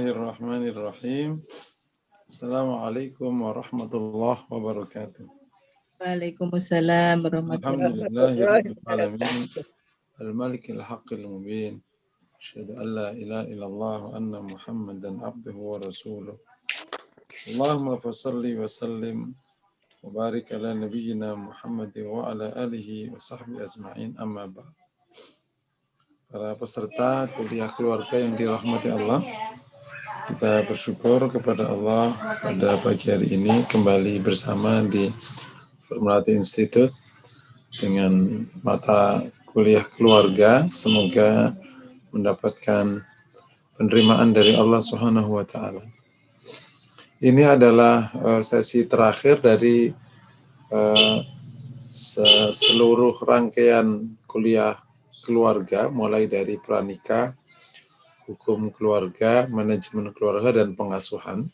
Bismillahirrahmanirrahim. Assalamualaikum warahmatullahi wabarakatuh. Waalaikumsalam warahmatullahi Alhamdulillahirabbil alamin. Al-malikil haqqil mubin. Asyhadu an la ilaha illallah wa anna Muhammadan abduhu wa rasuluh. Allahumma fashalli wa sallim wa barik ala nabiyyina Muhammad wa ala alihi wa sahbihi ajma'in, amma ba'd. Para peserta kuliah keluarga yang dirahmati Allah, kita bersyukur kepada Allah pada pagi hari ini kembali bersama di Formulati Institute dengan mata kuliah keluarga. Semoga mendapatkan penerimaan dari Allah Subhanahu wa taala. Ini adalah sesi terakhir dari seluruh rangkaian kuliah keluarga, mulai dari pranikah, hukum keluarga, manajemen keluarga, dan pengasuhan.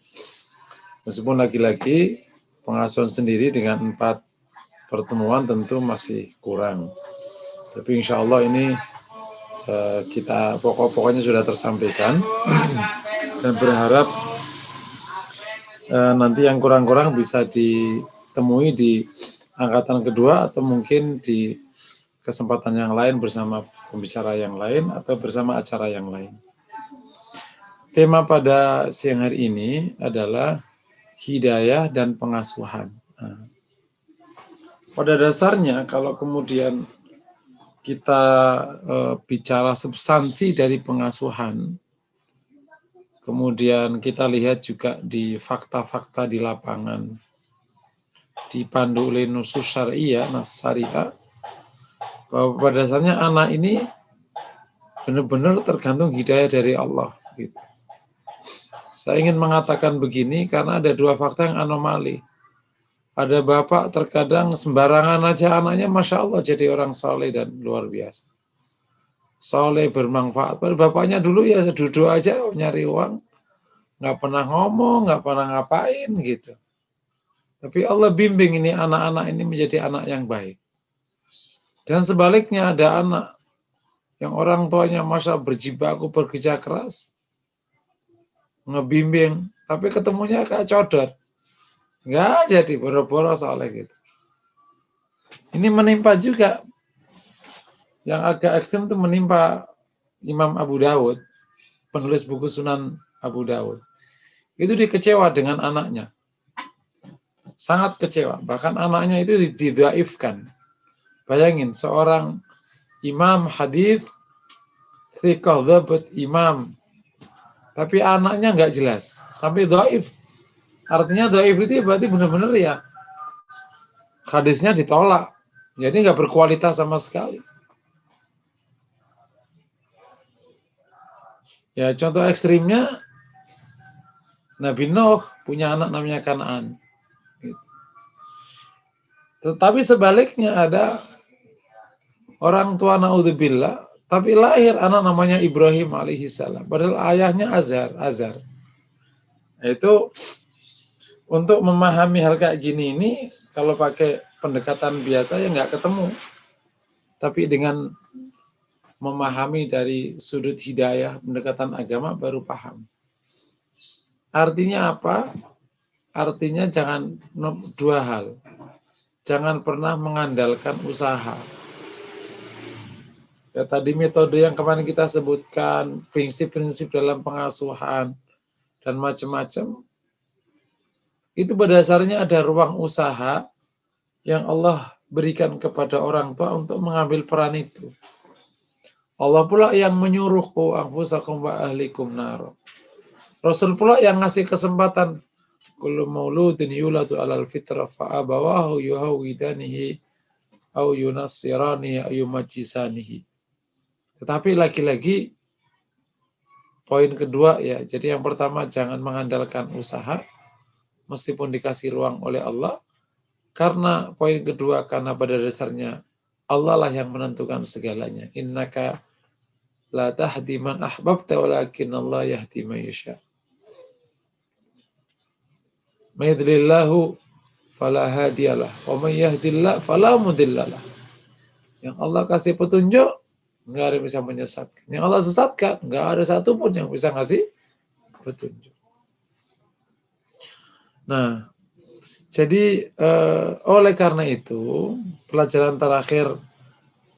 Meskipun lagi-lagi pengasuhan sendiri dengan 4 pertemuan tentu masih kurang. Tapi insya Allah ini kita pokok-pokoknya sudah tersampaikan dan berharap nanti yang kurang-kurang bisa ditemui di angkatan kedua atau mungkin di kesempatan yang lain bersama pembicara yang lain atau bersama acara yang lain. Tema pada siang hari ini adalah hidayah dan pengasuhan. Pada dasarnya kalau kemudian kita bicara substansi dari pengasuhan, kemudian kita lihat juga di fakta-fakta di lapangan, dipandu oleh nusus syariah, nas syariah, bahwa pada dasarnya anak ini benar-benar tergantung hidayah dari Allah. Gitu. Saya ingin mengatakan begini karena ada 2 fakta yang anomali. Ada bapak terkadang sembarangan aja anaknya, Masya Allah jadi orang soleh dan luar biasa. Soleh bermanfaat. Bapaknya dulu ya duduk aja nyari uang, nggak pernah ngomong, nggak pernah ngapain gitu. Tapi Allah bimbing ini anak-anak ini menjadi anak yang baik. Dan sebaliknya ada anak yang orang tuanya Masya Allah berjibaku, bekerja keras, ngebimbing, tapi ketemunya kayak codot. Nggak jadi, boro-boro soleh gitu. Ini menimpa juga. Yang agak ekstrem itu menimpa Imam Abu Dawud, penulis buku Sunan Abu Dawud. Itu dikecewa dengan anaknya. Sangat kecewa. Bahkan anaknya itu didhaifkan. Bayangin, seorang imam hadis, thiqah dhabt imam, tapi anaknya nggak jelas, sampai dhaif. Artinya dhaif itu berarti benar-benar ya hadisnya ditolak, jadi nggak berkualitas sama sekali. Ya contoh ekstrimnya Nabi Nuh punya anak namanya Kan'an. Gitu. Tetapi sebaliknya ada orang tua naudzubillah, tapi lahir anak namanya Ibrahim alaihissalam, padahal ayahnya Azar. Itu untuk memahami hal kayak gini ini, kalau pakai pendekatan biasa ya nggak ketemu. Tapi dengan memahami dari sudut hidayah, pendekatan agama baru paham. Artinya apa? Artinya jangan 2 hal. Jangan pernah mengandalkan usaha. Ya, tadi metode yang kemarin kita sebutkan, prinsip-prinsip dalam pengasuhan, dan macam-macam, itu berdasarnya ada ruang usaha yang Allah berikan kepada orang tua untuk mengambil peran itu. Allah pula yang menyuruh qu anfusakum wa ahlikum nar. Rasul pula yang ngasih kesempatan, kullu mauludin yuladu alal fitrah fa abawahu yuhawidanihi au yunassiranihi au yumajjisanihi. Tetapi lagi-lagi poin kedua ya, jadi yang pertama jangan mengandalkan usaha meskipun dikasih ruang oleh Allah. Karena poin kedua, karena pada dasarnya Allah lah yang menentukan segalanya. Innaka la tahdi man ahbabta walakin Allah yahdi man yasha. May yudlilillahu fala hadiyalah wa may yahdillah fala mudhillalah. Yang Allah kasih petunjuk, nggak ada yang bisa menyesatkan. Yang Allah sesatkan, nggak ada satupun yang bisa ngasih petunjuk. Nah, jadi oleh karena itu pelajaran terakhir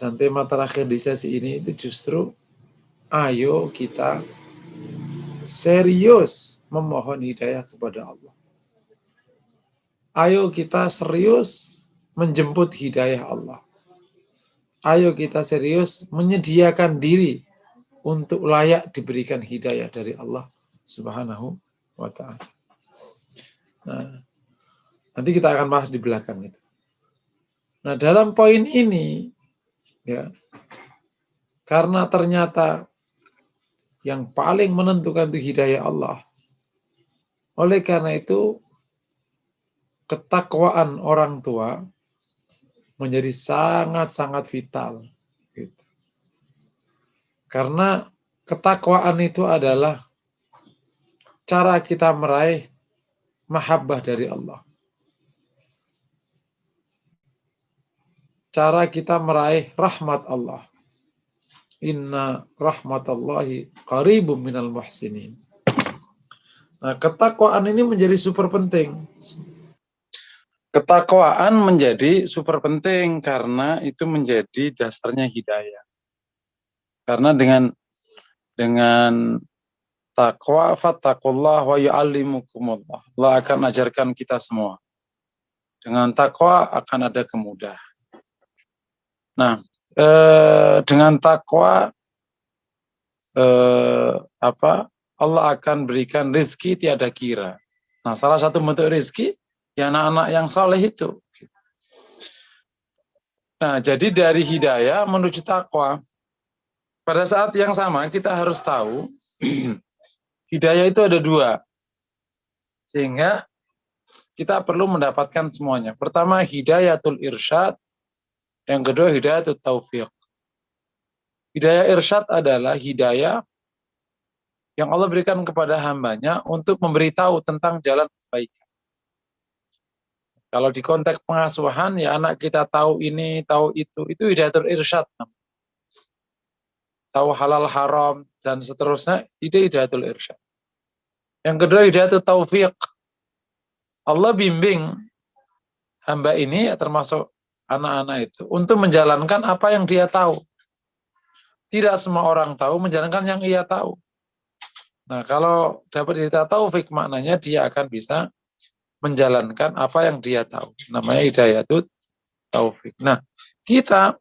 dan tema terakhir di sesi ini itu justru ayo kita serius memohon hidayah kepada Allah. Ayo kita serius menjemput hidayah Allah. Ayo kita serius menyediakan diri untuk layak diberikan hidayah dari Allah Subhanahu wa ta'ala. Nah, nanti kita akan bahas di belakang itu. Nah, dalam poin ini ya, karena ternyata yang paling menentukan itu hidayah Allah. Oleh karena itu ketakwaan orang tua menjadi sangat-sangat vital. Gitu. Karena ketakwaan itu adalah cara kita meraih mahabbah dari Allah. Cara kita meraih rahmat Allah. Inna rahmatallahi qaribum minal muhsinin. Nah, ketakwaan ini menjadi super penting. Ketakwaan menjadi super penting karena itu menjadi dasarnya hidayah. Karena dengan takwa fattaqullah wa yu'allimukumullah. Allah akan ajarkan kita semua. Dengan takwa akan ada kemudahan. Nah, dengan takwa Allah akan berikan rezeki tiada kira. Nah, salah satu bentuk rezeki ya anak-anak yang saleh itu. Nah, jadi dari hidayah menuju takwa. Pada saat yang sama kita harus tahu hidayah itu ada dua. Sehingga kita perlu mendapatkan semuanya. Pertama hidayatul irsyad, yang kedua hidayatul taufiq. Hidayah irsyad adalah hidayah yang Allah berikan kepada hambanya untuk memberitahu tentang jalan kebaikan. Kalau di konteks pengasuhan, ya anak kita tahu ini, tahu itu hidayatul irsyad. Tahu halal haram, dan seterusnya, itu hidayatul irsyad. Yang kedua hidayatul taufiq. Allah bimbing hamba ini, ya termasuk anak-anak itu, untuk menjalankan apa yang dia tahu. Tidak semua orang tahu menjalankan yang ia tahu. Nah, kalau dapat hidayah taufik, maknanya dia akan bisa menjalankan apa yang dia tahu. Namanya hidayah taufik. Nah, kita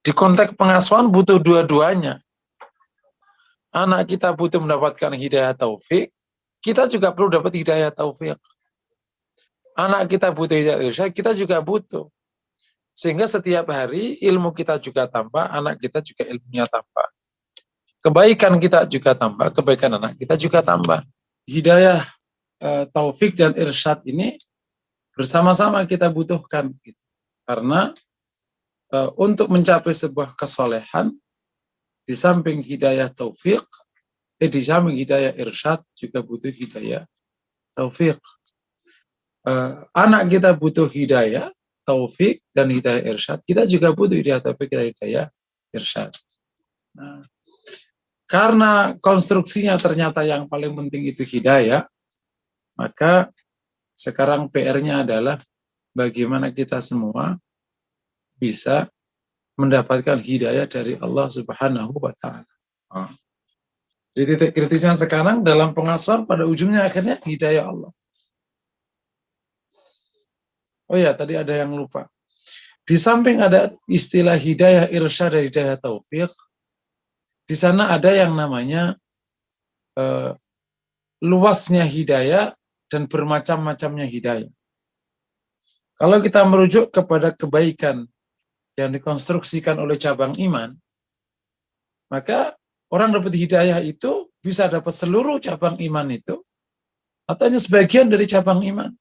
di konteks pengasuhan butuh dua-duanya. Anak kita butuh mendapatkan hidayah taufik, kita juga perlu dapat hidayah taufik. Anak kita butuh hidayah irsyad, kita juga butuh. Sehingga setiap hari ilmu kita juga tambah, anak kita juga ilmunya tambah. Kebaikan kita juga tambah, kebaikan anak kita juga tambah. Hidayah taufik dan irsyad ini bersama-sama kita butuhkan. Karena untuk mencapai sebuah kesolehan, di samping hidayah taufik, di samping hidayah irsyad juga butuh hidayah taufik. Anak kita butuh hidayah taufik dan hidayah irsyad, kita juga butuh hidayah taufik dan hidayah irsyad. Nah, karena konstruksinya ternyata yang paling penting itu hidayah, maka sekarang PR-nya adalah bagaimana kita semua bisa mendapatkan hidayah dari Allah Subhanahu wa ta'ala. Jadi titik kritisnya sekarang dalam pengasuhan pada ujungnya akhirnya hidayah Allah. Oh ya, tadi ada yang lupa. Di samping ada istilah hidayah irsyad dan hidayah taufik, di sana ada yang namanya luasnya hidayah dan bermacam-macamnya hidayah. Kalau kita merujuk kepada kebaikan yang dikonstruksikan oleh cabang iman, maka orang dapat hidayah itu bisa dapat seluruh cabang iman itu, atau hanya sebagian dari cabang iman.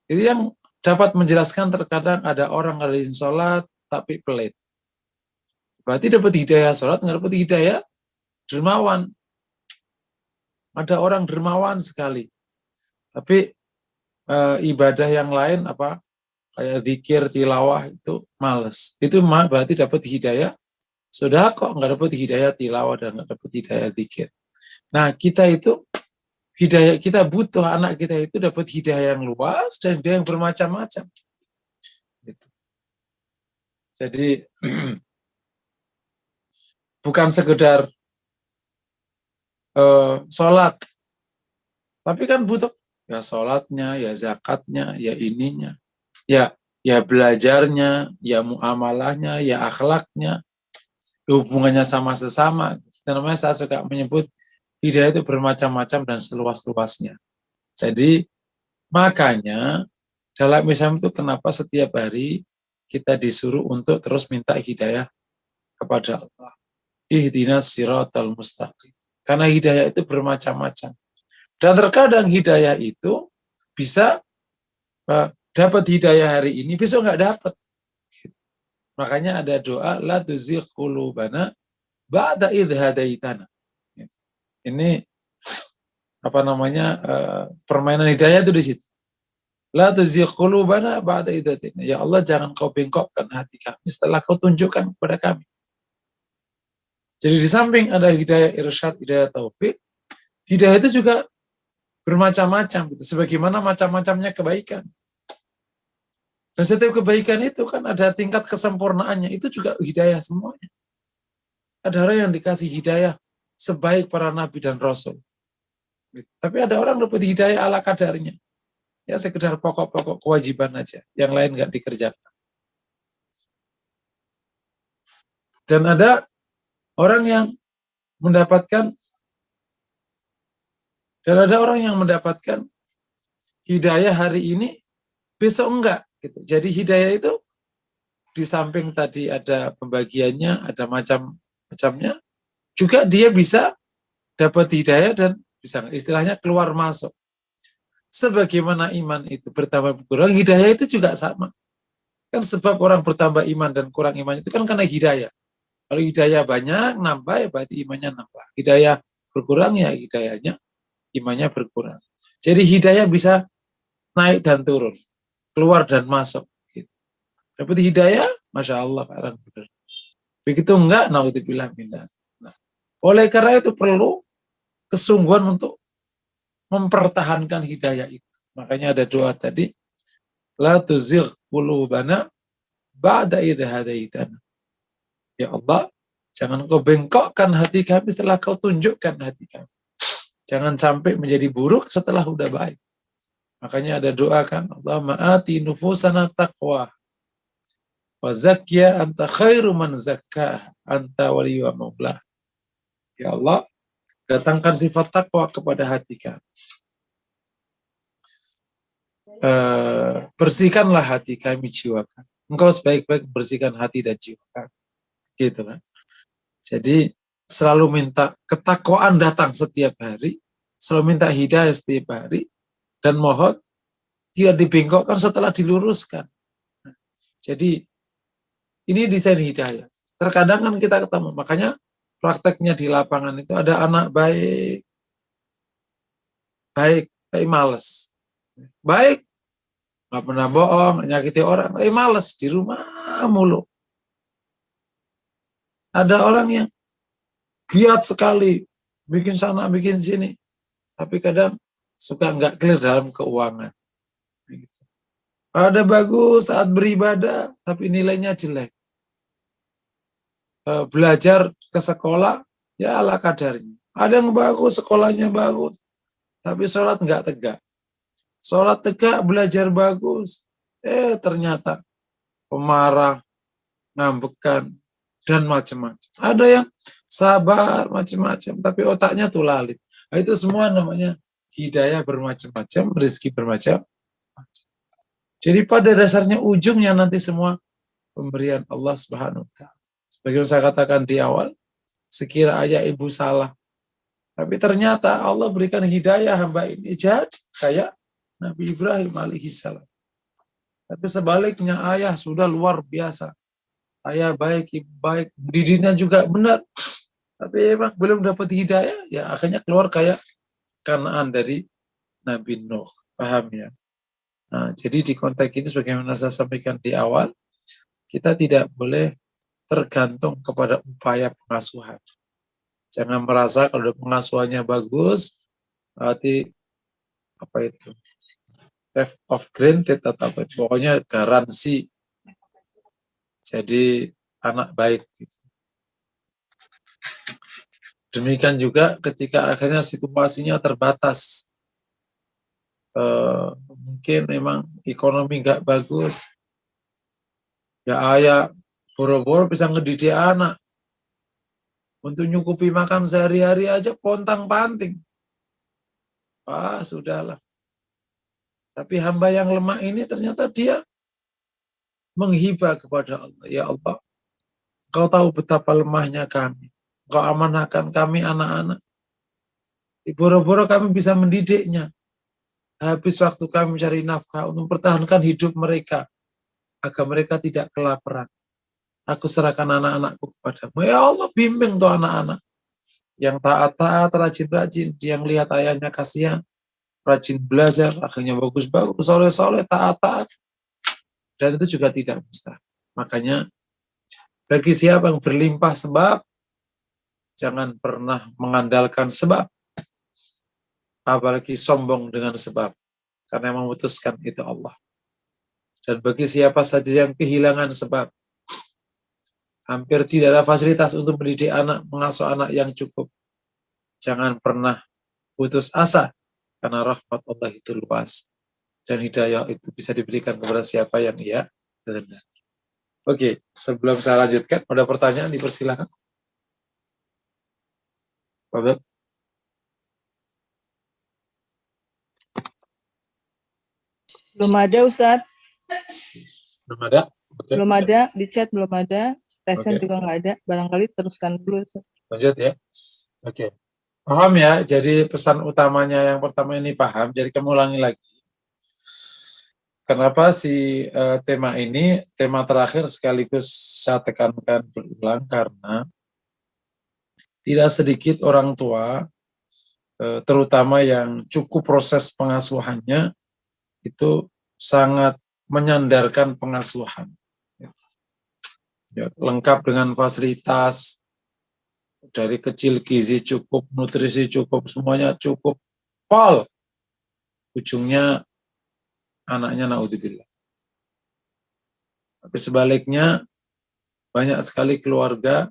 Itu yang dapat menjelaskan terkadang ada orang rajin sholat tapi pelit. Berarti dapat hidayah sholat, nggak dapat hidayah dermawan. Ada orang dermawan sekali, tapi ibadah yang lain kayak zikir, tilawah itu males. Itu berarti dapat hidayah. Sudah kok nggak dapat hidayah tilawah dan nggak dapat hidayah zikir. Nah, kita itu hidayah, kita butuh anak kita itu dapat hidayah yang luas dan hidayah yang bermacam-macam. Gitu. Jadi bukan sekedar sholat, tapi kan butuh ya sholatnya, ya zakatnya, ya ininya, ya belajarnya, ya muamalahnya, ya akhlaknya, hubungannya sama sesama. Namanya saya suka menyebut hidayah itu bermacam-macam dan seluas-luasnya. Jadi makanya dalam Islam itu kenapa setiap hari kita disuruh untuk terus minta hidayah kepada Allah. Ihdinas siratal mustaqim. Karena hidayah itu bermacam-macam. Dan terkadang hidayah itu bisa dapat hidayah hari ini, besok nggak dapat. Makanya ada doa, la tuzigh qulubana ba'da idh hadaitana. Ini apa namanya, permainan hidayah itu di situ. La tuzigh qulubana ba'da idh hadaitana. Ya Allah, jangan kau bengkokkan hati kami setelah kau tunjukkan kepada kami. Jadi di samping ada hidayah irsyad, hidayah taufik, hidayah itu juga bermacam-macam, gitu. Sebagaimana macam-macamnya kebaikan. Dan setiap kebaikan itu kan ada tingkat kesempurnaannya, itu juga hidayah semuanya. Ada orang yang dikasih hidayah sebaik para nabi dan rasul. Tapi ada orang dapat hidayah ala kadarnya. Ya sekedar pokok-pokok kewajiban aja, yang lain nggak dikerjakan. Dan ada orang yang mendapatkan hidayah hari ini, besok enggak. Gitu. Jadi hidayah itu di samping tadi ada pembagiannya, ada macam-macamnya, juga dia bisa dapat hidayah dan bisa istilahnya keluar masuk. Sebagaimana iman itu bertambah berkurang, hidayah itu juga sama. Kan sebab orang bertambah iman dan kurang iman itu kan karena hidayah. Kalau hidayah banyak, nambah, ya berarti imannya nambah. Hidayah berkurang, ya hidayahnya, imannya berkurang. Jadi hidayah bisa naik dan turun, keluar dan masuk. Gitu. Dapat hidayah, Masya Allah, Pak. Begitu enggak, naudzubillah minna. Nah, oleh karena itu perlu kesungguhan untuk mempertahankan hidayah itu. Makanya ada doa tadi, la tuzigh qulubana ba'da idh hadaitana. Ya Allah, jangan kau bengkokkan hati kami setelah kau tunjukkan hati kami. Jangan sampai menjadi buruk setelah udah baik. Makanya ada doa kan, Allahumma ati nufusana taqwa wa zakya anta khairu man zakkah anta waliyyu wa maulah. Ya Allah, datangkan sifat takwa kepada hati kami. Bersihkanlah hati kami, jiwa kami. Engkau sebaik-baik bersihkan hati dan jiwa kami. Gitu kan. Jadi selalu minta ketakwaan datang setiap hari, selalu minta hidayah setiap hari, dan mohon tidak dibengkokkan setelah diluruskan. Jadi ini desain hidayah. Terkadang kan kita ketemu, makanya prakteknya di lapangan itu ada anak baik, tapi males. Baik, nggak pernah bohong, nyakiti orang, tapi males, di rumah mulu. Ada orang yang giat sekali, bikin sana, bikin sini, tapi kadang suka nggak clear dalam keuangan. Ada bagus saat beribadah, tapi nilainya jelek. Belajar ke sekolah, ya ala kadarnya. Ada yang bagus, sekolahnya bagus, tapi sholat nggak tegak. Sholat tegak, belajar bagus, ternyata pemarah, ngambekan, dan macam-macam. Ada yang sabar, macam-macam, tapi otaknya tuh lalit. Nah, itu semua namanya hidayah bermacam-macam, rezeki bermacam-macam. Jadi pada dasarnya ujungnya nanti semua pemberian Allah Subhanahu wa Ta'ala. Sebagai saya katakan di awal, sekira ayah ibu salah, tapi ternyata Allah berikan hidayah hamba ini jadi kayak Nabi Ibrahim alaihissalam. Tapi sebaliknya ayah sudah luar biasa. Ayah baik, ibu baik, didiknya juga benar. Tapi emang belum dapat hidayah, ya akhirnya keluar kayak Kanaan dari Nabi Nuh. Paham ya? Nah, jadi di konteks ini sebagaimana saya sampaikan di awal, kita tidak boleh tergantung kepada upaya pengasuhan. Jangan merasa kalau pengasuhannya bagus, berarti apa itu? Theft of granted atau apa? Pokoknya garansi jadi anak baik. Gitu. Demikian juga ketika akhirnya situasinya terbatas. Mungkin memang ekonomi nggak bagus. Ya ayah boro-boro bisa ngedidik anak. Untuk nyukupi makan sehari-hari aja pontang-panting. Sudahlah. Tapi hamba yang lemah ini ternyata dia menghibah kepada Allah. Ya Allah, Kau tahu betapa lemahnya kami. Kau amanahkan kami anak-anak. Boro-boro kami bisa mendidiknya. Habis waktu kami mencari nafkah untuk mempertahankan hidup mereka. Agar mereka tidak kelaparan. Aku serahkan anak-anakku kepadamu. Ya Allah, bimbing tuh anak-anak. Yang taat-taat, rajin-rajin. Yang lihat ayahnya kasihan. Rajin belajar, akhirnya bagus-bagus. Soleh-soleh, taat-taat. Dan itu juga tidak mustahil. Makanya, bagi siapa yang berlimpah sebab, jangan pernah mengandalkan sebab. Apalagi sombong dengan sebab. Karena yang memutuskan itu Allah. Dan bagi siapa saja yang kehilangan sebab, hampir tidak ada fasilitas untuk mendidik anak, mengasuh anak yang cukup. Jangan pernah putus asa, karena rahmat Allah itu luas. Dan hidayah itu bisa diberikan kepada siapa yang ia kehendaki. Oke, sebelum saya lanjutkan, ada pertanyaan, dipersilakan. Bapak. Belum ada, Ustadz. Belum ada? Oke. Belum ada, di chat belum ada. Tesen Oke. juga nggak ada. Barangkali teruskan dulu, Ustadz. Lanjut ya. Oke. Paham ya, jadi pesan utamanya yang pertama ini paham, jadi kamu ulangi lagi. Kenapa si tema ini, tema terakhir sekaligus saya tekankan berulang, karena tidak sedikit orang tua, terutama yang cukup proses pengasuhannya, itu sangat menyandarkan pengasuhan. Ya, lengkap dengan fasilitas, dari kecil gizi cukup, nutrisi cukup, semuanya cukup, pol. Ujungnya anaknya naudzubillah. Tapi sebaliknya, banyak sekali keluarga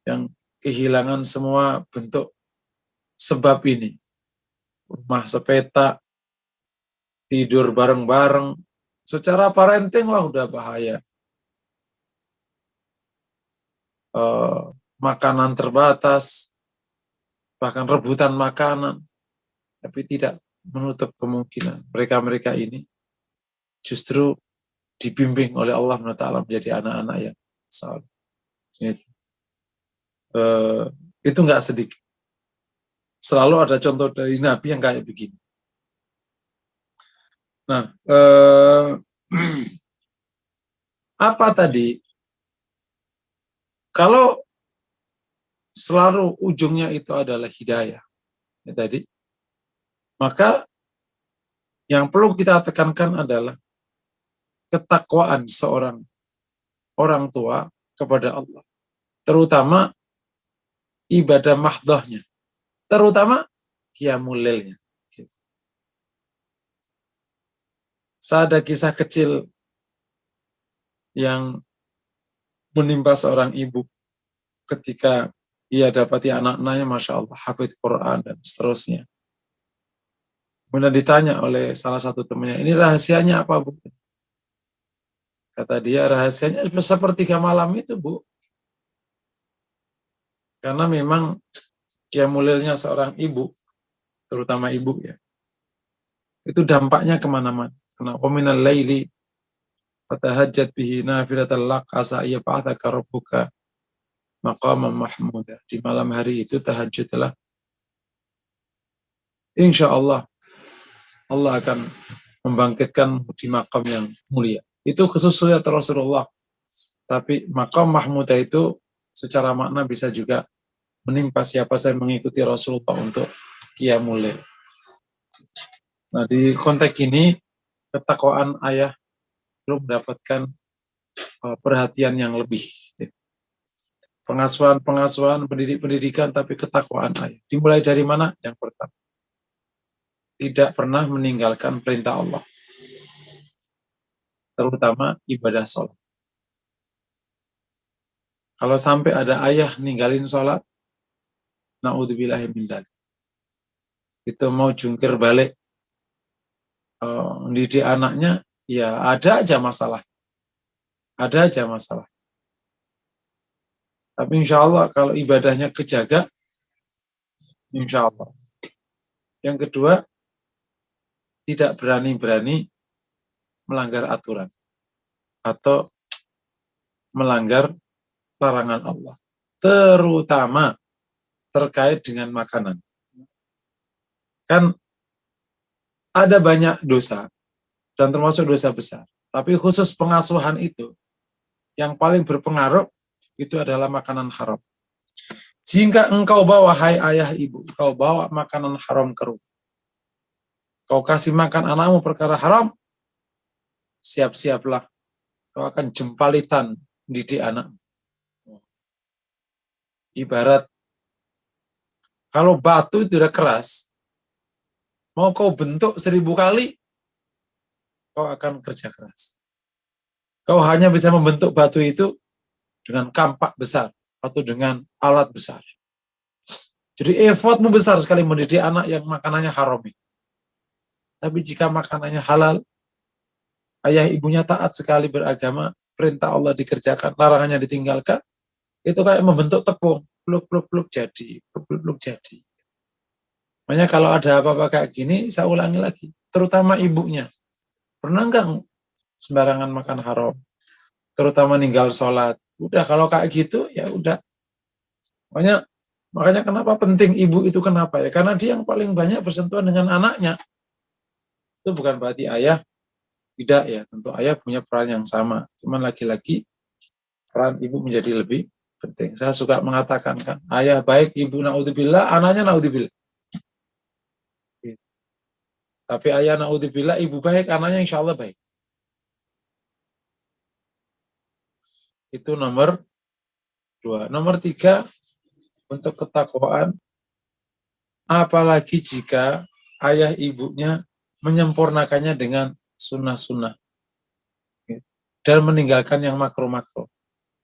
yang kehilangan semua bentuk sebab ini. Rumah sepetak, tidur bareng-bareng, secara parenting wah udah bahaya. Makanan terbatas, bahkan rebutan makanan, tapi tidak menutup kemungkinan mereka-mereka ini justru dibimbing oleh Allah SWT menjadi anak-anak yang saleh. Itu nggak sedikit. Selalu ada contoh dari Nabi yang kayak begini. Nah, apa tadi? Kalau selalu ujungnya itu adalah hidayah, ya tadi, maka yang perlu kita tekankan adalah ketakwaan seorang orang tua kepada Allah, terutama ibadah mahdhahnya, terutama qiyamul lailnya. Saya ada kisah kecil yang menimpa seorang ibu ketika ia dapati anak-anaknya, Masya Allah, hafidh Quran dan seterusnya. Kemudian ditanya oleh salah satu temannya, ini rahasianya apa, Bu? Kata dia, rahasianya sepertiga malam itu, Bu. Karena memang qiyamul lailnya seorang ibu, terutama ibu ya, itu dampaknya kemana-mana. Karena waminal laili fatahajjat bihi nafilatan lak asa yab'atsaka rabbuka maqaman mahmuda. Di malam hari itu tahajudlah. Insya Allah akan membangkitkan di makam yang mulia. Itu khususnya Rasulullah. Tapi makam mahmuda itu secara makna bisa juga menimpa siapa saya mengikuti Rasulullah untuk qiyamul lail. Nah, di konteks ini ketakwaan ayah belum mendapatkan perhatian yang lebih. pengasuhan, pendidikan, tapi ketakwaan ayah. Dimulai dari mana? Yang pertama, tidak pernah meninggalkan perintah Allah, terutama ibadah sholat. Kalau sampai ada ayah ninggalin sholat, na'udzubillahi min dzalik. Itu mau jungkir balik, didik anaknya, ya ada aja masalah. Ada aja masalah. Tapi insya Allah kalau ibadahnya kejaga, insya Allah. Yang kedua, tidak berani-berani melanggar aturan atau melanggar larangan Allah, terutama terkait dengan makanan. Kan ada banyak dosa, dan termasuk dosa besar. Tapi khusus pengasuhan itu, yang paling berpengaruh itu adalah makanan haram. Jika engkau bawa, hai ayah ibu, kau bawa makanan haram ke rumah, kau kasih makan anakmu perkara haram, siap-siaplah, kau akan jempalitan didik anak. Ibarat, kalau batu itu udah keras, mau kau bentuk 1000 kali, kau akan kerja keras. Kau hanya bisa membentuk batu itu dengan kampak besar atau dengan alat besar. Jadi effortmu besar sekali mendidik anak yang makanannya haram. Tapi jika makanannya halal, ayah ibunya taat sekali beragama, perintah Allah dikerjakan, larangannya ditinggalkan, itu kayak membentuk tepung, pluk-pluk-pluk jadi, pluk-pluk-pluk jadi. Makanya kalau ada apa-apa kayak gini, saya ulangi lagi, terutama ibunya. Pernah nggak sembarangan makan haram? Terutama ninggal sholat. Udah kalau kayak gitu, ya udah. Makanya kenapa penting ibu itu, kenapa ya? Karena dia yang paling banyak bersentuhan dengan anaknya. Itu bukan berarti ayah tidak ya. Tentu ayah punya peran yang sama. Cuman lagi-lagi peran ibu menjadi lebih penting. Saya suka mengatakan kan, ayah baik, ibu naudzubillah, anaknya naudzubillah. Tapi ayah naudzubillah, ibu baik, anaknya insya Allah baik. Itu nomor 2. Nomor 3, untuk ketakwaan, apalagi jika ayah ibunya menyempurnakannya dengan sunnah-sunnah dan meninggalkan yang makro-makro.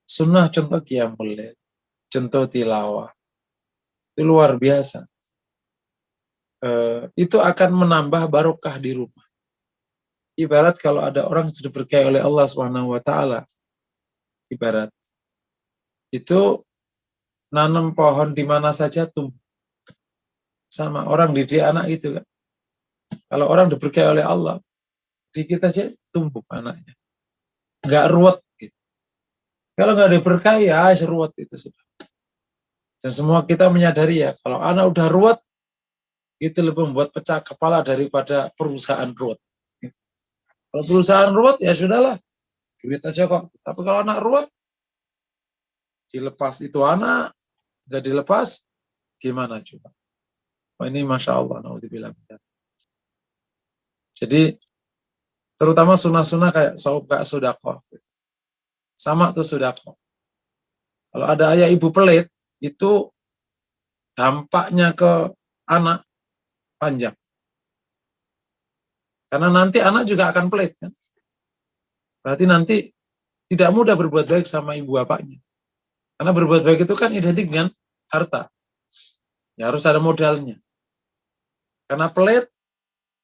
Sunnah contoh qiyamul lail, contoh tilawah, itu luar biasa. Itu akan menambah barokah di rumah. Ibarat kalau ada orang yang sudah berkahi oleh Allah SWT, ibarat itu nanam pohon di mana saja tumbuh. Sama orang didik anak itu kan. Kalau orang diberkahi oleh Allah, dikit aja tumbuh anaknya. Nggak ruwet. Gitu. Kalau nggak diberkahi, ya ruwet itu sudah. Dan semua kita menyadari ya, kalau anak udah ruwet, itu lebih membuat pecah kepala daripada perusahaan ruwet. Kalau perusahaan ruwet, ya sudahlah. Duit aja kok. Tapi kalau anak ruwet, dilepas itu anak, nggak dilepas, gimana coba? Oh, ini Masya Allah, naudzubillah. Jadi, terutama sunnah-sunnah kayak sodakoh. Sama tuh sodakoh. Kalau ada ayah ibu pelit, itu dampaknya ke anak panjang. Karena nanti anak juga akan pelit. Kan? Berarti nanti tidak mudah berbuat baik sama ibu bapaknya. Karena berbuat baik itu kan identik dengan harta. Ya harus ada modalnya. Karena pelit,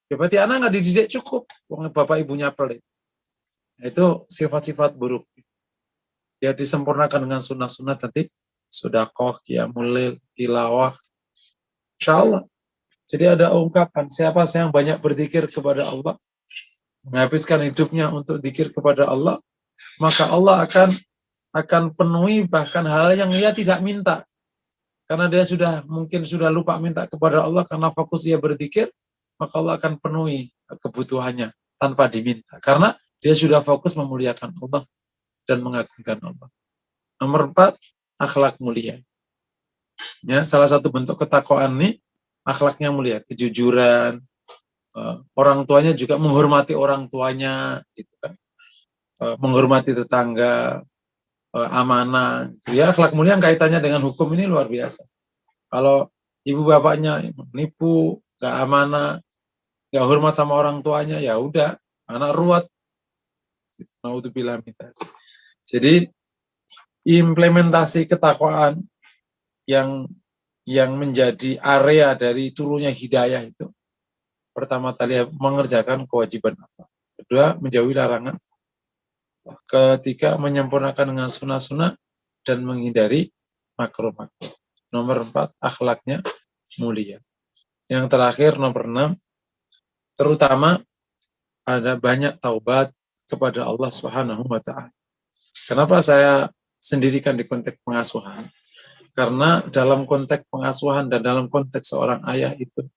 ya berarti anak nggak dididik cukup. Bapak ibunya pelit. Nah, itu sifat-sifat buruk. Ya disempurnakan dengan sunnah-sunnah cantik. Sedekah, qiyamul lail, tilawah. Insyaallah. Jadi ada ungkapan, siapa yang banyak berzikir kepada Allah, menghabiskan hidupnya untuk zikir kepada Allah, maka Allah akan penuhi bahkan hal yang ia tidak minta. Karena dia mungkin sudah lupa minta kepada Allah karena fokus dia berzikir, maka Allah akan penuhi kebutuhannya tanpa diminta. Karena dia sudah fokus memuliakan Allah dan mengagungkan Allah. Nomor 4, akhlak mulia. Ya, salah satu bentuk ketakwaan ini akhlaknya mulia, kejujuran. Orang tuanya juga menghormati orang tuanya, gitu kan. Menghormati tetangga, amanah. Ya, akhlak mulia yang kaitannya dengan hukum ini luar biasa. Kalau ibu bapaknya nipu, nggak amanah, nggak hormat sama orang tuanya, ya udah, anak ruwet. Naudzubillah min dzalik. Jadi implementasi ketakwaan yang menjadi area dari turunnya hidayah itu, pertama kali mengerjakan kewajiban Allah, kedua menjauhi larangan, ketiga menyempurnakan dengan sunnah-sunnah dan menghindari makruh-makruh. Nomor 4, akhlaknya mulia. Yang terakhir nomor 6, terutama ada banyak taubat kepada Allah Subhanahu wa taala. Kenapa saya sendirikan di konteks pengasuhan? Karena dalam konteks pengasuhan dan dalam konteks seorang ayah itu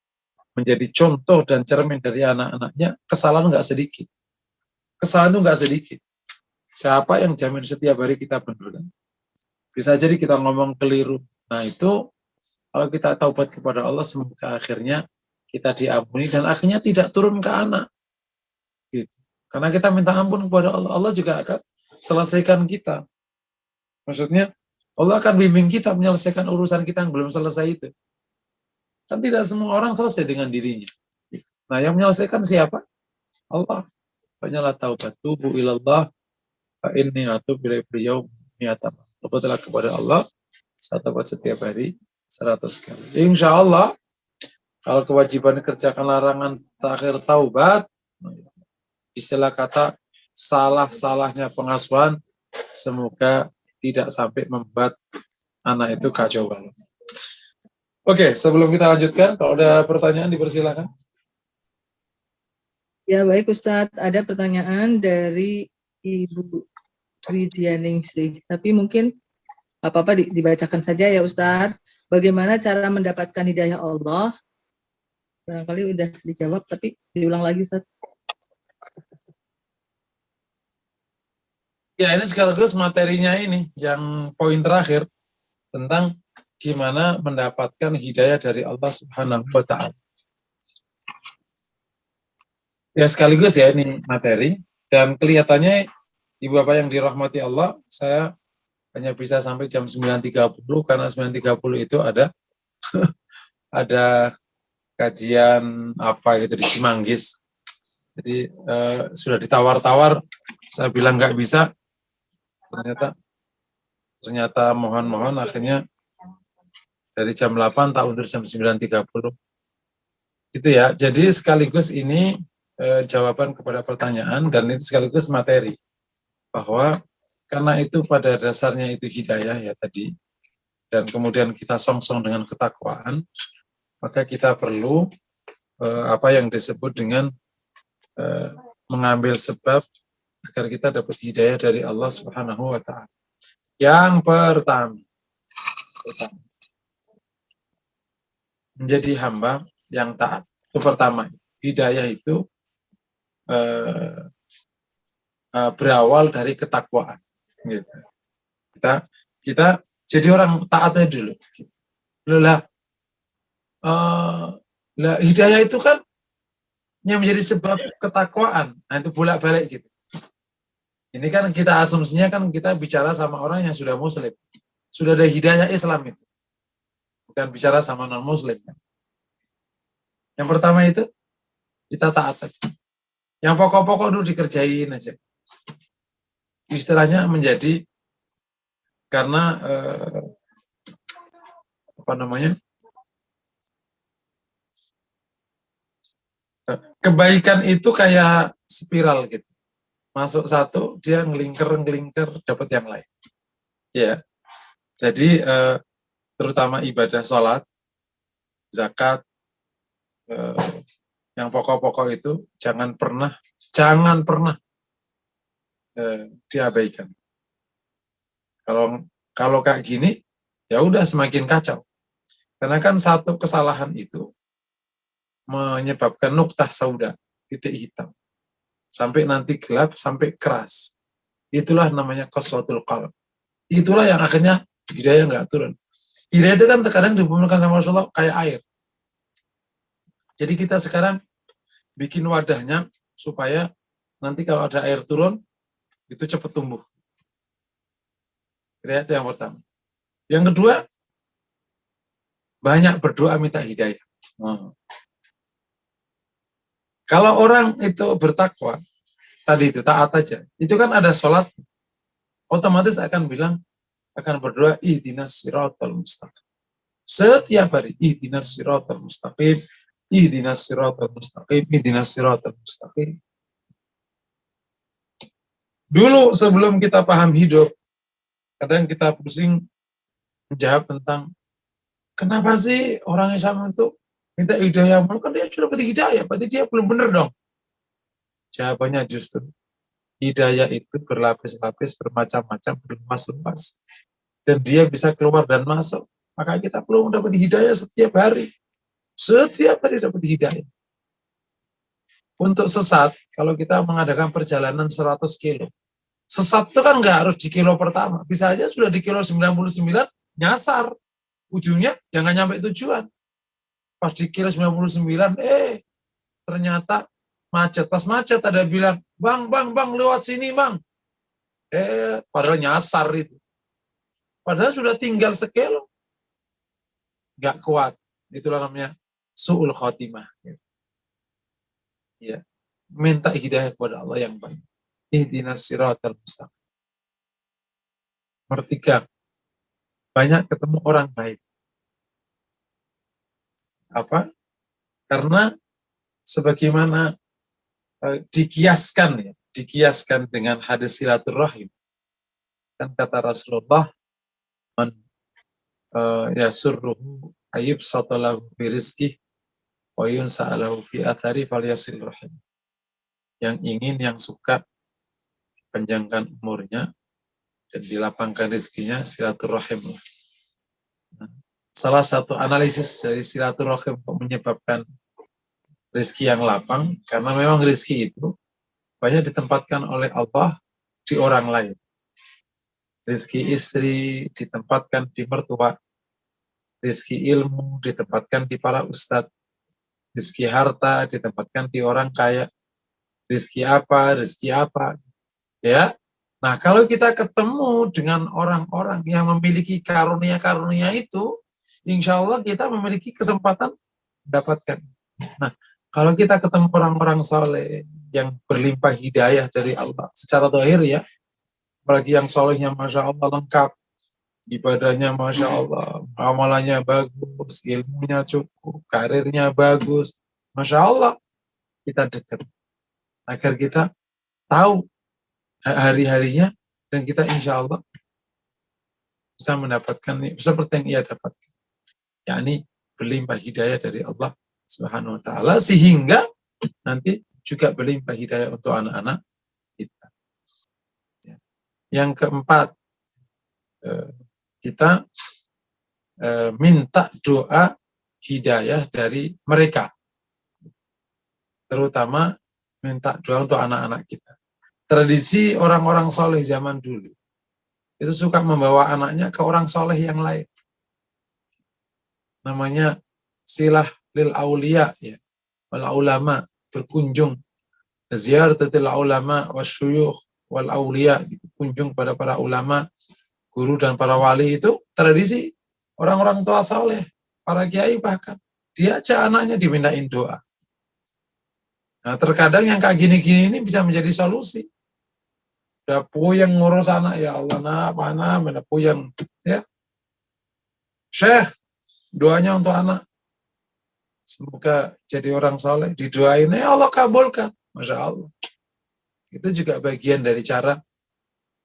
menjadi contoh dan cermin dari anak-anaknya, kesalahan nggak sedikit. Kesalahan itu nggak sedikit. Siapa yang jamin setiap hari kita benar kan? Bisa jadi kita ngomong keliru. Nah itu kalau kita taubat kepada Allah, semoga akhirnya kita diampuni dan akhirnya tidak turun ke anak. Gitu. Karena kita minta ampun kepada Allah, Allah juga akan selesaikan kita. Maksudnya Allah akan bimbing kita menyelesaikan urusan kita yang belum selesai itu. Kan tidak semua orang selesai dengan dirinya. Nah yang menyelesaikan siapa? Allah. Banyalah taubat, tubu ilallah, fa inni atubu ilaihi fil yaum mi'atan. Taubatlah kepada Allah, saya taubat setiap hari 100 kali. Insya Allah, kalau kewajiban kerjakan larangan terakhir taubat, istilah kata salah-salahnya pengasuhan, semoga tidak sampai membuat anak itu kacau banget. Oke, sebelum kita lanjutkan, kalau ada pertanyaan dipersilakan. Ya baik Ustadz, ada pertanyaan dari Ibu Widianingsih. Tapi mungkin apa-apa dibacakan saja ya Ustadz. Bagaimana cara mendapatkan hidayah Allah? Barangkali udah dijawab, tapi diulang lagi Ustadz. Ya, ini sekaligus materinya ini, yang poin terakhir, tentang gimana mendapatkan hidayah dari Allah Subhanahu wa ta'ala. Ya, sekaligus ya ini materi, dan kelihatannya Ibu Bapak yang dirahmati Allah, saya hanya bisa sampai jam 9.30, karena 9.30 itu ada ada kajian apa gitu di Cimanggis. Jadi sudah ditawar-tawar, saya bilang nggak bisa, ternyata mohon akhirnya dari jam 8 tak undur jam 9.30. Itu ya. Jadi sekaligus ini jawaban kepada pertanyaan dan itu sekaligus materi bahwa karena itu pada dasarnya itu hidayah ya tadi, dan kemudian kita song-song dengan ketakwaan, maka kita perlu apa yang disebut dengan mengambil sebab agar kita dapat hidayah dari Allah Subhanahu wa ta'ala. Yang pertama, menjadi hamba yang taat. Itu pertama. Hidayah itu berawal dari ketakwaan. Gitu. Kita jadi orang taatnya dulu. Lah hidayah itu kan yang menjadi sebab ketakwaan. Nah itu bolak-balik gitu. Ini kan kita asumsinya kan kita bicara sama orang yang sudah muslim. Sudah ada hidayah Islam itu. Bukan bicara sama non-muslim. Yang pertama itu, kita taat aja. Yang pokok-pokok dulu dikerjain aja. Istilahnya menjadi, karena, kebaikan itu kayak spiral gitu. Masuk satu, dia ngelingker, dapat yang lain. Ya, jadi terutama ibadah sholat, zakat, yang pokok-pokok itu jangan pernah diabaikan. Kalau kayak gini, ya udah semakin kacau. Karena kan satu kesalahan itu menyebabkan nuktah sauda, titik hitam. Sampai nanti gelap, sampai keras. Itulah namanya qaswatul qalb. Itulah yang akhirnya hidayah nggak turun. Hidayah itu kan terkadang dihubungkan sama Rasulullah kayak air. Jadi kita sekarang bikin wadahnya supaya nanti kalau ada air turun, itu cepat tumbuh. Itu yang pertama. Yang kedua, banyak berdoa minta hidayah. Kalau orang itu bertakwa, tadi itu taat aja, itu kan ada sholat, otomatis akan bilang, akan berdoa, ihdinas siratal mustaqim. Setiap hari, ihdinas siratal mustaqim, ihdinas siratal mustaqim, ihdinas siratal mustaqim. Dulu sebelum kita paham hidup, kadang kita pusing menjawab tentang kenapa sih orang Islam itu minta hidayah? Kan dia sudah dapat hidayah, berarti dia belum benar dong. Jawabannya justru hidayah itu berlapis-lapis, bermacam-macam, berluas-luas. Dan dia bisa keluar dan masuk. Maka kita perlu mendapat hidayah setiap hari. Setiap hari dapat hidayah. Untuk sesat, kalau kita mengadakan perjalanan 100 kilo, sesat itu kan nggak harus di kilo pertama. Bisa aja sudah di kilo 99, nyasar. Ujungnya jangan nyampe tujuan. Pas di kilo 99, ternyata macet. Pas macet ada bilang, bang, lewat sini bang. Padahal nyasar itu. Padahal sudah tinggal sekilo. Nggak kuat. Itulah namanya su'ul khotimah. Ya. Minta hidayah kepada Allah yang baik. Ihdinas siratal mustaqim. Nomor 3. Banyak ketemu orang baik. Apa? Karena sebagaimana dikiaskan dengan hadis silaturahim. Dan kata Rasulullah, man yasurruhu ayub satalahu fi rizkih wa yunsa'alahu fi athari falyasil rahim. Yang ingin, yang suka panjangkan umurnya dan dilapangkan rezekinya, silaturahim. Salah satu analisis dari silaturahim untuk menyebabkan rezeki yang lapang, karena memang rezeki itu banyak ditempatkan oleh Allah di orang lain. Rezeki istri ditempatkan di mertua, rezeki ilmu ditempatkan di para ustadz, rezeki harta ditempatkan di orang kaya, rezeki apa, ya. Nah, kalau kita ketemu dengan orang-orang yang memiliki karunia-karunia itu, insya Allah kita memiliki kesempatan mendapatkan. Nah, kalau kita ketemu orang-orang soleh yang berlimpah hidayah dari Allah, secara zahir ya, apalagi yang solehnya Masya Allah lengkap, ibadahnya Masya Allah, amalannya bagus, ilmunya cukup, karirnya bagus, Masya Allah, kita dekat. Agar kita tahu hari-harinya dan kita insya Allah bisa mendapatkan seperti yang ia dapatkan. Yakni berlimpah hidayah dari Allah Subhanahu wa ta'ala, sehingga nanti juga berlimpah hidayah untuk anak-anak kita. Yang keempat, kita minta doa hidayah dari mereka. Terutama minta doa untuk anak-anak kita. Tradisi orang-orang soleh zaman dulu itu suka membawa anaknya ke orang soleh yang lain. Namanya silah lil aulia, ya, wal ulama, berkunjung, ziyaratul ulama wasyuyukh wal aulia, gitu. Kunjung pada para ulama, guru dan para wali. Itu tradisi orang-orang tua soleh, para kiai bahkan diajak anaknya dimintain doa. Nah, terkadang yang kayak gini-gini ini bisa menjadi solusi. Udah puyeng ngurus anak, ya Allah, mana puyeng, ya. Syekh, doanya untuk anak, semoga jadi orang soleh, didoain, ya Allah kabulkan, Masya Allah. Itu juga bagian dari cara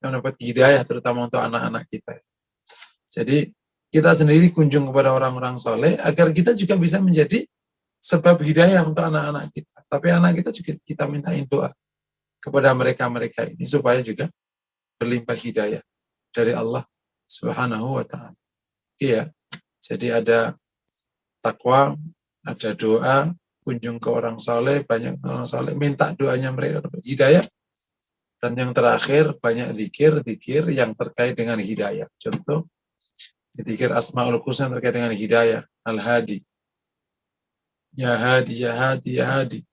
mendapat hidayah, terutama untuk anak-anak kita. Jadi kita sendiri kunjung kepada orang-orang soleh, agar kita juga bisa menjadi sebab hidayah untuk anak-anak kita. Tapi anak kita juga kita mintain doa kepada mereka-mereka ini, supaya juga berlimpah hidayah dari Allah Subhanahu wa ta'ala. Iya, jadi ada takwa, ada doa, kunjung ke orang soleh, banyak orang soleh, minta doanya mereka hidayah. Dan yang terakhir, banyak zikir yang terkait dengan hidayah. Contoh, zikir Asmaul Husna terkait dengan hidayah, Al-Hadi. Ya Hadi, Ya Hadi, Ya Hadi.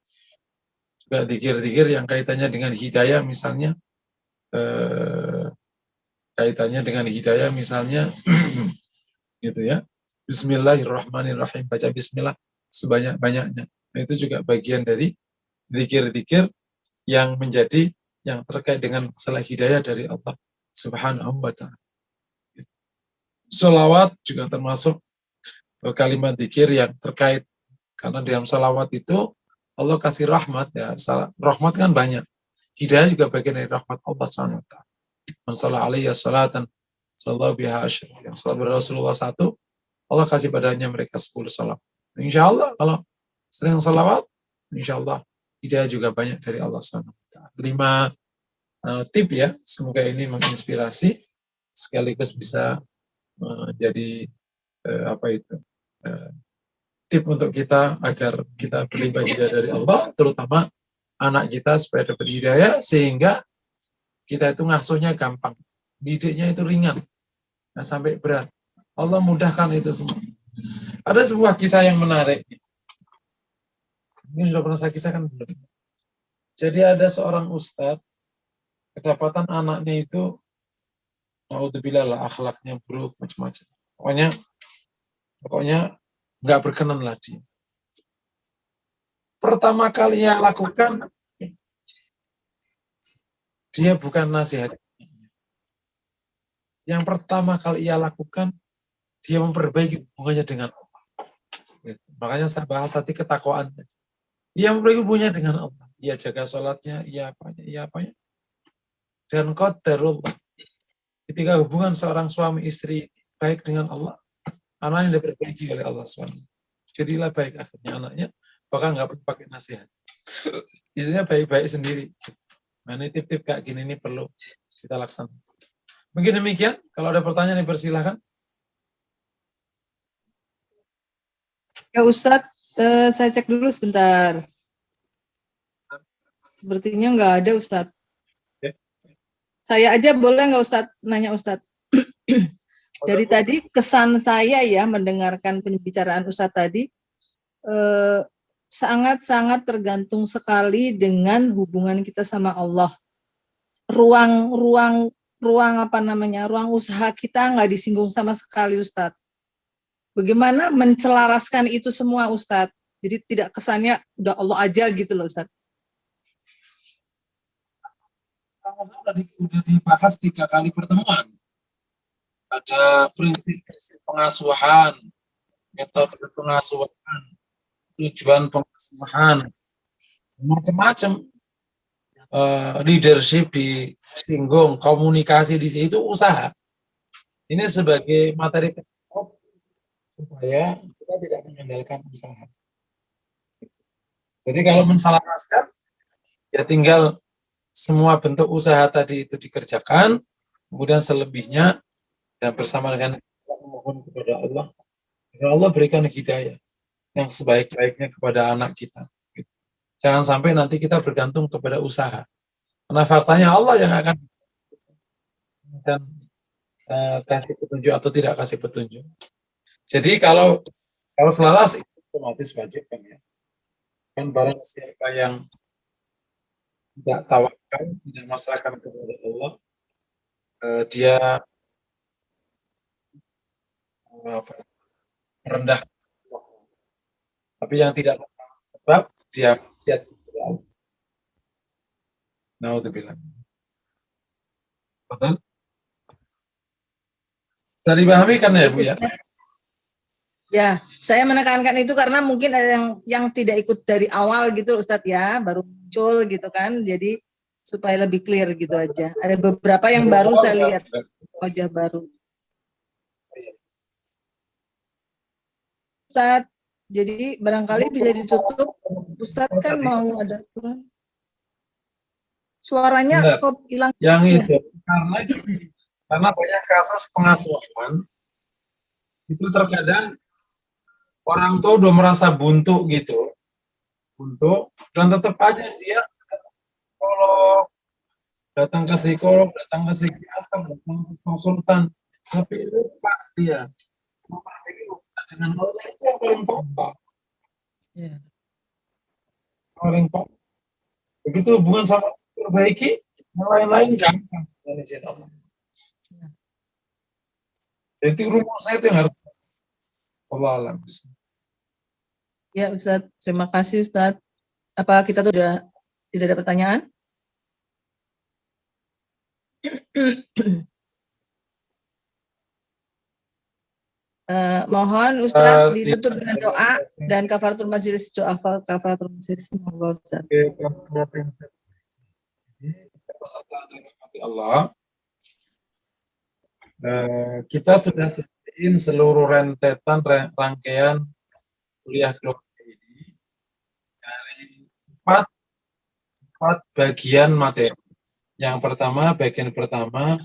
Juga zikir yang kaitannya dengan hidayah, misalnya kaitannya dengan hidayah misalnya gitu ya. Bismillahirrahmanirrahim, baca bismillah sebanyak-banyaknya. Nah, itu juga bagian dari zikir-zikir yang menjadi yang terkait dengan masalah hidayah dari Allah Subhanahu wa ta'ala. Sholawat juga termasuk kalimat zikir yang terkait, karena dalam sholawat itu Allah kasih rahmat ya. Rahmat kan banyak. Hidayah juga bagian dari rahmat Allah Subhanahu wa ta'ala. Man shalla alaihi salatan sallallahu biha asyr. Yang salat Rasulullah 1, Allah kasih padanya mereka 10 salat. Insya Allah kalau sering salawat, insya Allah hidayah juga banyak dari Allah Subhanahu wa ta'ala. 5 tip ya, semoga ini menginspirasi sekaligus bisa menjadi tip untuk kita agar kita berlimpah hidayah dari Allah, terutama anak kita supaya dapat hidayah sehingga kita itu ngasuhnya gampang, didiknya itu ringan, nggak sampai berat. Allah mudahkan itu semua. Ada sebuah kisah yang menarik. Ini sudah pernah saya kisahkan belum? Jadi ada seorang ustadz, kedapatan anaknya itu, naudzubillah lah, akhlaknya buruk, macam-macam. Pokoknya nggak berkenan lah dia. Pertama kali ia lakukan, dia bukan nasihat. Yang pertama kali ia lakukan, dia memperbaiki hubungannya dengan Allah. Makanya saya bahas tadi ketakwaan. Ia memperbaiki hubungannya dengan Allah. Ia jaga sholatnya, ia apanya. Dan qadarullah. Ketika hubungan seorang suami istri baik dengan Allah, anaknya diperbaiki oleh Allah SWT. Jadilah baik akhirnya anaknya, bahkan nggak perlu pakai nasihat. Istrinya baik-baik sendiri. Nah, ini tip-tip kayak gini ini perlu kita laksanakan. Mungkin demikian. Kalau ada pertanyaan dipersilahkan. Ya Ustadz, saya cek dulu sebentar. Sepertinya nggak ada Ustadz. Ya. Saya aja boleh nggak Ustadz nanya Ustadz? Dari tadi kesan saya ya mendengarkan pembicaraan Ustadz tadi sangat-sangat tergantung sekali dengan hubungan kita sama Allah. Ruang usaha kita nggak disinggung sama sekali Ustadz. Bagaimana mencelaraskan itu semua Ustadz? Jadi tidak kesannya udah Allah aja gitu loh Ustadz. Sudah dibahas 3 kali pertemuan. Ada prinsip pengasuhan, metode pengasuhan, tujuan pengasuhan, macam-macam. Leadership disinggung, komunikasi di situ, itu usaha. Ini sebagai materi supaya kita tidak mengandalkan usaha. Jadi kalau mensalaraskan, ya tinggal semua bentuk usaha tadi itu dikerjakan, kemudian selebihnya dan bersama dengan memohon kepada Allah, agar Allah berikan hidayah yang sebaik-baiknya kepada anak kita. Jangan sampai nanti kita bergantung kepada usaha. Karena faktanya Allah yang akan kasih petunjuk atau tidak kasih petunjuk. Jadi kalau selaras itu otomatis wajib kan ya. Kan barang siapa yang tidak tawakal, tidak masrahkan kepada Allah, dia merendah. Tapi yang tidak sebab dia maksiat kepada Allah. Naudzubillah. Betul? Bisa dipahami kan ya Bu ya? Ya, saya menekankan itu karena mungkin ada yang tidak ikut dari awal gitu Ustadz ya, baru muncul gitu kan, jadi supaya lebih clear gitu aja. Ada beberapa yang baru saya lihat wajah baru. Ustadz, jadi barangkali bisa ditutup. Ustadz kan mau ada aturan. Suaranya kok hilang. Yang itu karena banyak kasus pengasuhan itu terkadang orang tua udah merasa buntu gitu, dan tetap aja dia datang ke psikolog, datang ke psikiater, datang ke konsultan, tapi lupa dia dengan Allah itu yang paling pokok. Paling pokok. Begitu hubungan sama perbaiki, yang lain-lain gampang. Jadi rumusnya itu yang harus Allah alam. Ya Ustadz, terima kasih Ustadz. Apa kita tuh udah tidak ada pertanyaan? Mohon Ustadz ditutup dengan doa dan kafaratul majelis, doa kafaratul majelis. Monggo Ustadz. Allah, kita sudah sediain seluruh rentetan rangkaian kuliah keluarga ini dari empat bagian materi. Yang pertama, bagian pertama,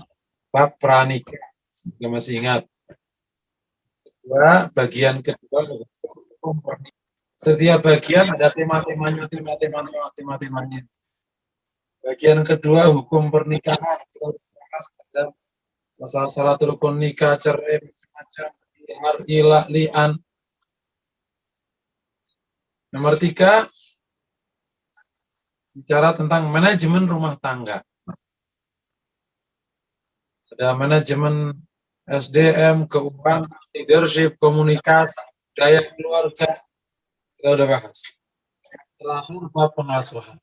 bab pranikah. Semoga masih ingat. Kedua, bagian kedua, hukum pernikahan. Setiap bagian ada tema-temanya. Bagian kedua, hukum pernikahan. Kita bahas ada masalah syaratul rukun nikah, cerai, macam li'an. Nomor 3, bicara tentang manajemen rumah tangga. Ada manajemen SDM, keuangan, leadership, komunikasi, budaya keluarga. Kita udah bahas. Terakhir, bab pengasuhan.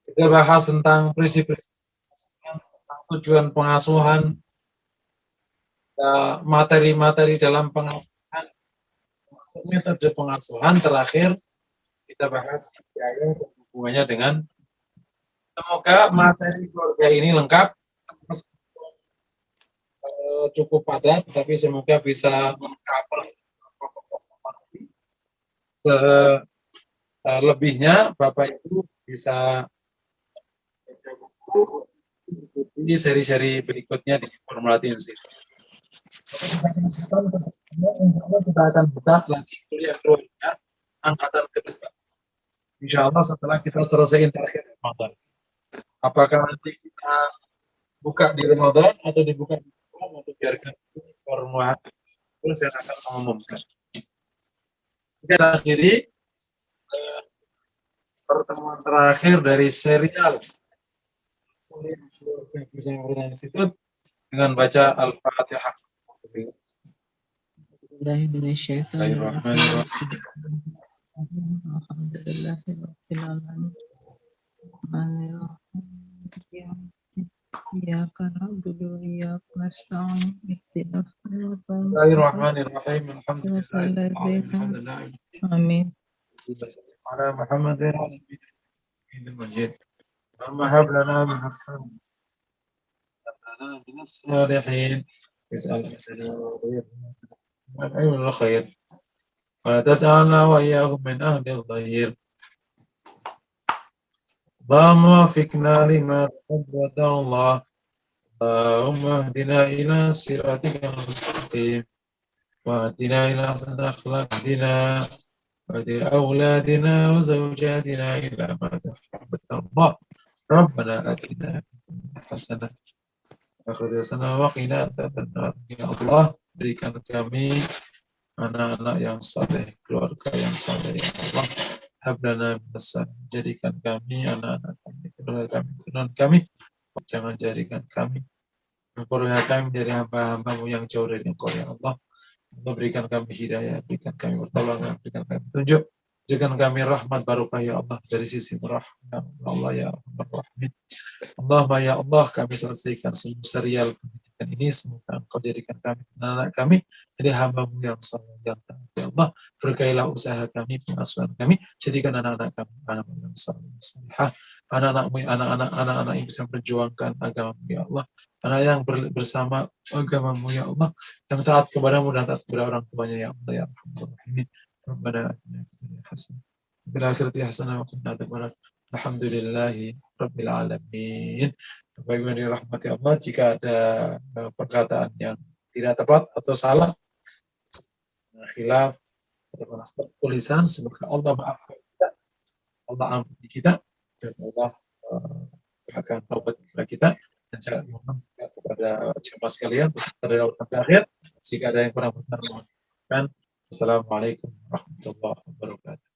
Kita bahas tentang prinsip-prinsip pengasuhan, tentang tujuan pengasuhan, materi-materi dalam pengasuhan, metode pengasuhan. Terakhir, kita bahas hidayah dan hubungannya dengan. Semoga materi keluarga ini lengkap, cukup padat, tapi semoga bisa mengcover lebihnya Bapak Ibu bisa ikuti seri-seri berikutnya di Formulati Institute. Kita akan buka lagi kuliah keluarga angkatan kedua. Insya Allah setelah kita selesai terakhir Ramadan. Apakah nanti kita buka di Ramadan atau dibuka di Ramadan atau biarkan Formulati, terus saya akan mengumumkan. Kita akhiri pertemuan terakhir dari serial Institute dengan baca Al-Fatihah. Bismillahirrahmanirrahim. Alhamdulillah. Amin. على محمد المجيد اللهم هب لنا من الصالحين من الخير ولا تجعلنا وإياهم من أهل الظهير اللهم وفقنا لما تحب وترضى اللهم اهدنا إلى صراطك المستقيم واهدنا إلى أحسن أخلاق دينا وهدي أولادنا وزوجاتنا إلى ما تحب وترضى ربنا آتنا حسنة وآخرة حسنة وقنا عذاب النار. Ya Allah, berikan kami anak-anak yang saleh, keluarga yang saleh. Ya Allah, hablana minasal, jadikan kami anak-anak kami, keluarga kami, keturunan kami, jangan jadikan kami keluarga kami dari hamba-hambamu yang jauh dari Engkau. Ya Allah, berikan kami hidayah, berikan kami pertolongan, berikan kami petunjuk, berikan kami rahmat barokah ya Allah dari sisi rahmat ya Allah ya Rahman. Allahumma ya Allah, kami selesaikan semua serial pendidikan ini, semoga Engkau jadikan kami anak kami jadi hamba-Mu yang saleh yang taat. Ya Allah, berkailah usaha kami, pengasuhan kami, jadikan anak-anak kami anak-anak yang saleh, anak-anak yang bisa memperjuangkan agama-Mu ya Allah, anak yang bersama agama-Mu ya Allah, yang taat kepada-Mu dan taat kepada orang tuanya ya Allah ya Rahman. Rabbana atina fid dunya hasanah wa fil akhirati hasanah wa qina adzabannar. Alhamdulillahi rabbil alamin. Bapak Ibu yang dirahmati Allah, jika ada perkataan yang tidak tepat atau salah, khilaf atau tulisan, semoga Allah maafkan kita, Allah ampuni kita, dan Allah akan taubat kepada kita. Dan saya mohon kepada jemaah sekalian beserta dari awal sampai akhir, jika ada yang kurang berkenan, Assalamualaikum warahmatullahi wabarakatuh.